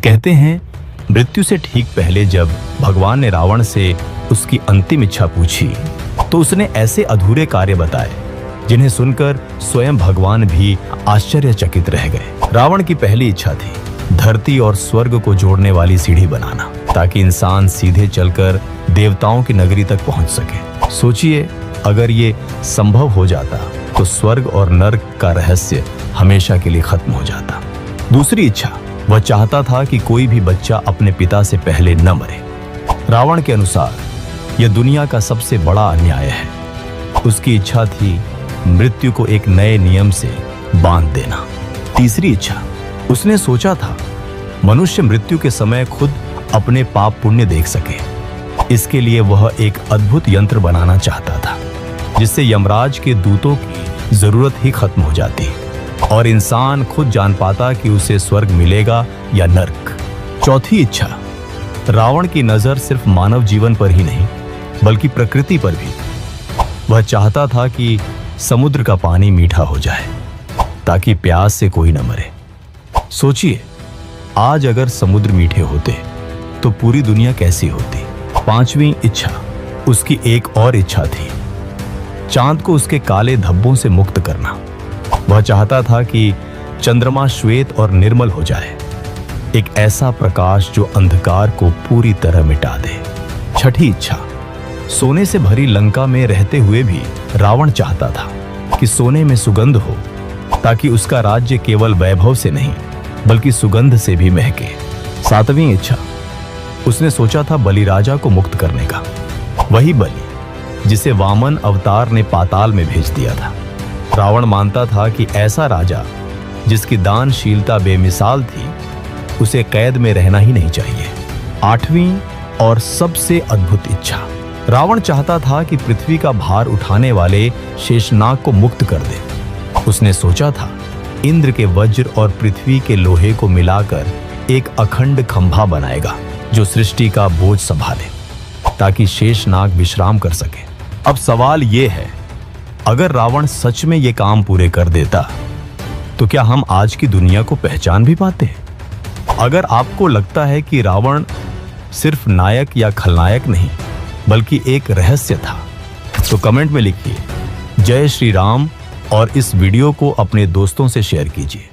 कहते हैं मृत्यु से ठीक पहले जब भगवान ने रावण से उसकी अंतिम इच्छा पूछी तो उसने ऐसे अधूरे कार्य बताए जिन्हें सुनकर स्वयं भगवान भी आश्चर्यचकित रह गए। रावण की पहली इच्छा थी धरती और स्वर्ग को जोड़ने वाली सीढ़ी बनाना ताकि इंसान सीधे चलकर देवताओं की नगरी तक पहुंच सके। सोचिए, अगर ये संभव हो जाता तो स्वर्ग और नर्क का रहस्य हमेशा के लिए खत्म हो जाता। दूसरी इच्छा, वह चाहता था कि कोई भी बच्चा अपने पिता से पहले न मरे। रावण के अनुसार यह दुनिया का सबसे बड़ा अन्याय है। उसकी इच्छा थी मृत्यु को एक नए नियम से बांध देना। तीसरी इच्छा, उसने सोचा था मनुष्य मृत्यु के समय खुद अपने पाप पुण्य देख सके। इसके लिए वह एक अद्भुत यंत्र बनाना चाहता था जिससे यमराज के दूतों की जरूरत ही खत्म हो जाती और इंसान खुद जान पाता कि उसे स्वर्ग मिलेगा या नर्क। चौथी इच्छा, रावण की नजर सिर्फ मानव जीवन पर ही नहीं बल्कि प्रकृति पर भी। वह चाहता था कि समुद्र का पानी मीठा हो जाए ताकि प्यास से कोई न मरे। सोचिए, आज अगर समुद्र मीठे होते तो पूरी दुनिया कैसी होती। पांचवी इच्छा, उसकी एक और इच्छा थी चांद को उसके काले धब्बों से मुक्त करना। वह चाहता था कि चंद्रमा श्वेत और निर्मल हो जाए, एक ऐसा प्रकाश जो अंधकार को पूरी तरह मिटा दे। छठी इच्छा, सोने से भरी लंका में रहते हुए भी रावण चाहता था कि सोने में सुगंध हो ताकि उसका राज्य केवल वैभव से नहीं बल्कि सुगंध से भी महके। सातवीं इच्छा, उसने सोचा था बलि राजा को मुक्त करने का, वही बलि जिसे वामन अवतार ने पाताल में भेज दिया था। रावण मानता था कि ऐसा राजा जिसकी दानशीलता बेमिसाल थी उसे कैद में रहना ही नहीं चाहिए। आठवीं और सबसे अद्भुत इच्छा, रावण चाहता था कि पृथ्वी का भार उठाने वाले शेषनाग को मुक्त कर दे। उसने सोचा था इंद्र के वज्र और पृथ्वी के लोहे को मिलाकर एक अखंड खंभा बनाएगा जो सृष्टि का बोझ संभाले ताकि शेषनाग विश्राम कर सके। अब सवाल यह है, अगर रावण सच में ये काम पूरे कर देता तो क्या हम आज की दुनिया को पहचान भी पाते? अगर आपको लगता है कि रावण सिर्फ नायक या खलनायक नहीं बल्कि एक रहस्य था तो कमेंट में लिखिए जय श्री राम और इस वीडियो को अपने दोस्तों से शेयर कीजिए।